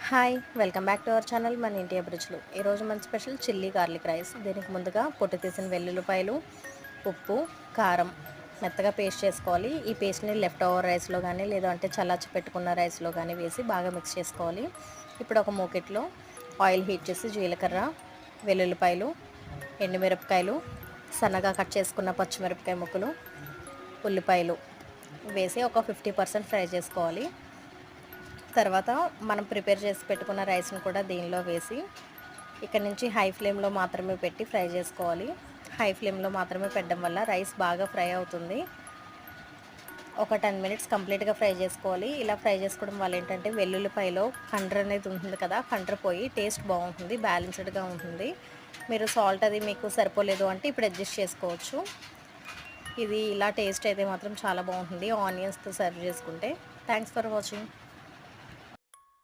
Hi welcome back to our channel మన ఇంటి అభిరుచులు. ఈరోజు మన స్పెషల్ చిల్లీ గార్లిక్ రైస్. దీనికి ముందుగా పొట్టు తీసిన వెల్లుల్లిపాయలు, ఉప్పు, కారం మెత్తగా పేస్ట్ చేసుకోవాలి. ఈ పేస్ట్ని లెఫ్ట్ ఓవర్ రైస్లో కానీ లేదంటే చల్లార్చి పెట్టుకున్న రైస్లో కానీ వేసి బాగా మిక్స్ చేసుకోవాలి. ఇప్పుడు ఒక మూకెట్లో ఆయిల్ హీట్ చేసి జీలకర్ర, వెల్లుల్లిపాయలు, ఎండుమిరపకాయలు, సన్నగా కట్ చేసుకున్న పచ్చిమిరపకాయ ముక్కలు, ఉల్లిపాయలు వేసి ఒక 50% ఫ్రై చేసుకోవాలి. తర్వాత మనం ప్రిపేర్ చేసి పెట్టుకున్న రైస్ని కూడా దీనిలో వేసి ఇక్కడ నుంచి హై ఫ్లేమ్లో మాత్రమే పెట్టి ఫ్రై చేసుకోవాలి. హై ఫ్లేమ్లో మాత్రమే పెట్టడం వల్ల రైస్ బాగా ఫ్రై అవుతుంది. ఒక 10 మినిట్స్ కంప్లీట్గా ఫ్రై చేసుకోవాలి. ఇలా ఫ్రై చేసుకోవడం వల్ల ఏంటంటే వెల్లుల్లిపాయలో కండ్ర అనేది ఉంటుంది కదా, కండ్ర పోయి టేస్ట్ బాగుంటుంది, బ్యాలెన్స్డ్గా ఉంటుంది. మీరు సాల్ట్ అది మీకు సరిపోలేదు అంటే ఇప్పుడు అడ్జస్ట్ చేసుకోవచ్చు. ఇది ఇలా టేస్ట్ అయితే మాత్రం చాలా బాగుంటుంది ఆనియన్స్తో సర్వ్ చేసుకుంటే. Thanks for watching.